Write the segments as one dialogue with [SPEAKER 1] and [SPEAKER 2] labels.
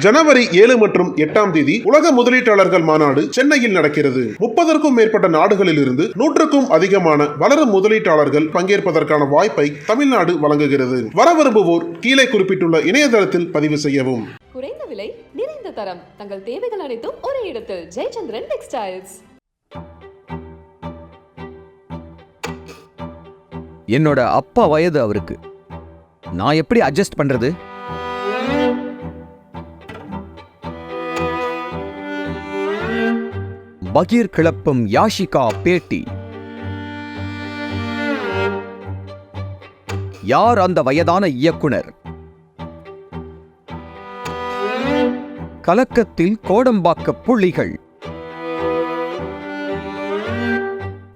[SPEAKER 1] ஜனவரி 7 மற்றும் 8ஆம் தேதி உலக முதலீட்டாளர்கள் மாநாடு சென்னையில் நடக்கிறது. 30க்கும் மேற்பட்ட நாடுகளில் இருந்து 100க்கும் அதிகமான வளரும் முதலீட்டாளர்கள் பங்கேற்பதற்கான வாய்ப்பை தமிழ்நாடு வழங்குகிறது. வர விரும்புவோர் கீழே குறிப்பிட்டுள்ள இணையதளத்தில் பதிவு செய்யவும்.
[SPEAKER 2] குறைந்த விலை, நிறைந்த தரம், தங்கள் தேவைகள் அனைத்தும் ஒரே இடத்தில். ஜெயச்சந்திரன் டெக்ஸ்டைல்ஸ்.
[SPEAKER 3] என்னோட அப்பா வயது அவருக்கு. நான் எப்படி அட்ஜஸ்ட் பண்றது? பகீர் கிளப்பும் யாஷிகா பேட்டி. யார் அந்த வயதான இயக்குனர்? கலக்கத்தில் கோடம்பாக்க புள்ளிகள்.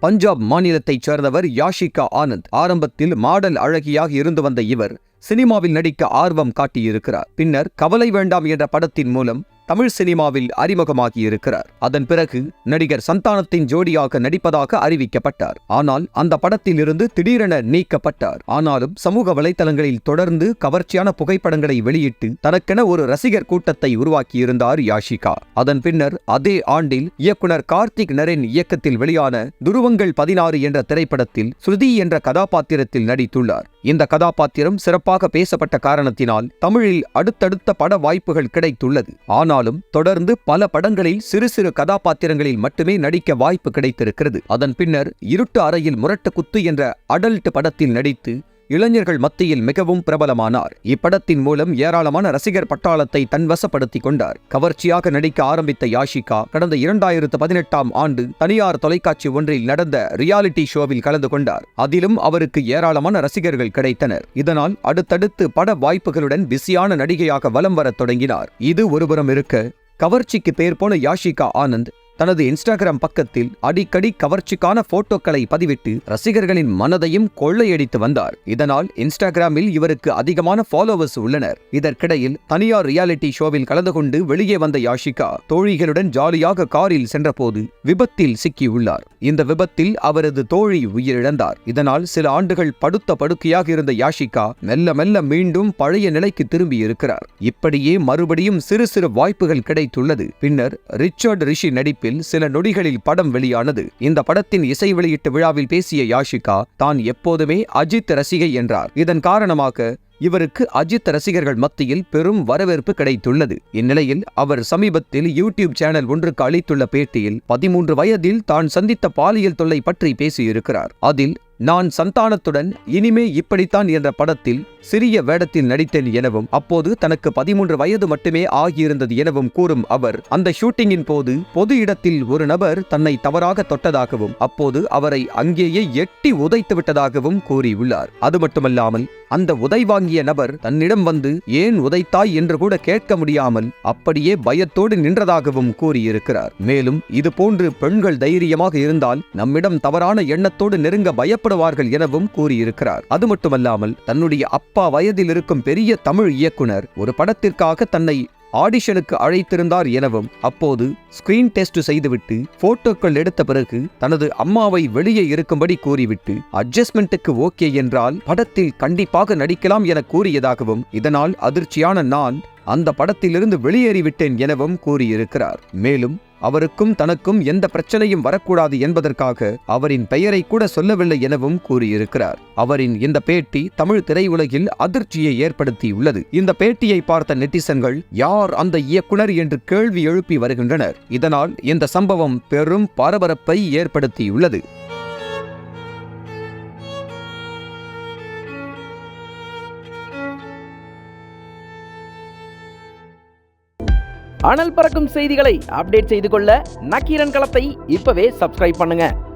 [SPEAKER 3] பஞ்சாப் மாநிலத்தைச் சேர்ந்தவர் யாஷிகா ஆனந்த். ஆரம்பத்தில் மாடல் அழகியாக இருந்து வந்த இவர் சினிமாவில் நடிக்க ஆர்வம் காட்டியிருக்கிறார். பின்னர் கவலை வேண்டாம் என்ற படத்தின் மூலம் தமிழ் சினிமாவில் அறிமுகமாகி இருக்கிறார். அதன் பிறகு நடிகர் சந்தானத்தின் ஜோடியாக நடிப்பதாக அறிவிக்கப்பட்டார். ஆனால் அந்த படத்தில் இருந்து திடீரென நீக்கப்பட்டார். ஆனாலும் சமூக வலைதளங்களில் தொடர்ந்து கவர்ச்சியான புகைப்படங்களை வெளியிட்டு தனக்கென ஒரு ரசிகர் கூட்டத்தை உருவாக்கியிருந்தார் யாஷிகா. அதன் பின்னர் அதே ஆண்டில் இயக்குனர் கார்த்திக் நரேன் இயக்கத்தில் வெளியான துருவங்கள் 16 என்ற திரைப்படத்தில் ஸ்ருதி என்ற கதாபாத்திரத்தில் நடித்துள்ளார். இந்த கதாபாத்திரம் சிறப்பாக பேசப்பட்ட காரணத்தினால் தமிழில் அடுத்தடுத்த பட வாய்ப்புகள் கிடைத்துள்ளது. ஆனாலும் தொடர்ந்து பல படங்களில் சிறு சிறு கதாபாத்திரங்களில் மட்டுமே நடிக்க வாய்ப்பு கிடைத்திருக்கிறது. அதன் பின்னர் இருட்டு அறையில் முரட்டு குத்து என்ற அடல்ட் படத்தில் நடித்து இளைஞர்கள் மத்தியில் மிகவும் பிரபலமானார். இப்படத்தின் மூலம் ஏராளமான ரசிகர் பட்டாளத்தை தன்வசப்படுத்திக் கொண்டார். கவர்ச்சியாக நடிக்க ஆரம்பித்த யாஷிகா கடந்த 2018ஆம் ஆண்டு தனியார் தொலைக்காட்சி ஒன்றில் நடந்த ரியாலிட்டி ஷோவில் கலந்து கொண்டார். அதிலும் அவருக்கு ஏராளமான ரசிகர்கள் கிடைத்தனர். இதனால் அடுத்தடுத்து பட வாய்ப்புகளுடன் பிஸியான நடிகையாக வலம் வரத் தொடங்கினார். இது ஒருபுறம் இருக்க, கவர்ச்சிக்கு பேர் போன யாஷிகா ஆனந்த் தனது இன்ஸ்டாகிராம் பக்கத்தில் அடிக்கடி கவர்ச்சிக்கான போட்டோக்களை பதிவிட்டு ரசிகர்களின் மனதையும் கொள்ளையடித்து வந்தார். இதனால் இன்ஸ்டாகிராமில் இவருக்கு அதிகமான ஃபாலோவர்ஸ் உள்ளனர். இதற்கிடையில் தனியார் ரியாலிட்டி ஷோவில் கலந்து கொண்டு வெளியே வந்த யாஷிகா தோழிகளுடன் ஜாலியாக காரில் சென்றபோது விபத்தில் சிக்கியுள்ளார். இந்த விபத்தில் அவரது தோழி உயிரிழந்தார். இதனால் சில ஆண்டுகள் படுத்த படுக்கையாக இருந்த யாஷிகா மெல்ல மெல்ல மீண்டும் பழைய நிலைக்கு திரும்பி இருக்கிறார். இப்படியே மறுபடியும் சிறு சிறு வாய்ப்புகள் கிடைத்துள்ளது. பின்னர் ரிச்சர்ட் ரிஷி நடிப்பில் சில நொடிகளில் படம் வெளியானது. இந்த படத்தின் இசை வெளியீட்டு விழாவில் பேசிய யாஷிகா தான் எப்போதுமே அஜித் ரசிகை என்றார். இதன் காரணமாக இவருக்கு அஜித் ரசிகர்கள் மத்தியில் பெரும் வரவேற்பு கிடைத்துள்ளது. இந்நிலையில் அவர் சமீபத்தில் யூடியூப் சேனல் ஒன்றுக்கு அளித்துள்ள பேட்டியில் 13 வயதில் தான் சந்தித்த பாலியல் தொல்லை பற்றி பேசியிருக்கிறார். அதில் நான் சந்தானத்துடன் இனிமே இப்படித்தான் என்ற படத்தில் சிறிய வேடத்தில் நடித்தேன் எனவும் அப்போது தனக்கு 13 வயது மட்டுமே ஆகியிருந்தது எனவும் கூறும் அவர், அந்த ஷூட்டிங்கின் போது பொது இடத்தில் ஒரு நபர் தன்னை தவறாக தொட்டதாகவும் அப்போது அவரை அங்கேயே எட்டி உதைத்து விட்டதாகவும் கூறியுள்ளார். அது மட்டுமல்லாமல் அந்த உதை வாங்கிய நபர் தன்னிடம் வந்து ஏன் உதைத்தாய் என்று கூட கேட்க முடியாமல் அப்படியே பயத்தோடு நின்றதாகவும் கூறியிருக்கிறார். மேலும் இதுபோன்று பெண்கள் தைரியமாக இருந்தால் நம்மிடம் தவறான எண்ணத்தோடு நெருங்க பயப்படுவார்கள் எனவும் கூறியிருக்கிறார். அது மட்டுமல்லாமல் தன்னுடைய அப்பா வயதில் இருக்கும் பெரிய தமிழ் இயக்குனர் ஒரு படத்திற்காக தன்னை ஆடிஷனுக்கு அழைத்திருந்தார் எனவும் அப்போது ஸ்கிரீன் டெஸ்ட் செய்துவிட்டு போட்டோக்கள் எடுத்த பிறகு தனது அம்மாவை வெளியே இருக்கும்படி கூறிவிட்டு அட்ஜஸ்ட்மெண்ட்டுக்கு ஓகே என்றால் படத்தில் கண்டிப்பாக நடிக்கலாம் என கூறியதாகவும் இதனால் அதிர்ச்சியான நான் அந்த படத்திலிருந்து வெளியேறிவிட்டேன் எனவும் கூறியிருக்கிறார். மேலும் அவருக்கும் தனக்கும் எந்த பிரச்சனையும் வரக்கூடாது என்பதற்காக அவரின் பெயரை கூட சொல்லவில்லை எனவும் கூறியிருக்கிறார். அவரின் இந்த பேட்டி தமிழ் திரையுலகில் அதிர்ச்சியை ஏற்படுத்தியுள்ளது. இந்த பேட்டியை பார்த்த நெட்டிசன்கள் யார் அந்த இயக்குனர் என்று கேள்வி எழுப்பி வருகின்றனர். இதனால் இந்த சம்பவம் பெரும் பரபரப்பை ஏற்படுத்தியுள்ளது.
[SPEAKER 4] அனல் பறக்கும் செய்திகளை அப்டேட் செய்து கொள்ள நக்கீரன் களத்தை இப்பவே சப்ஸ்கிரைப் பண்ணுங்க.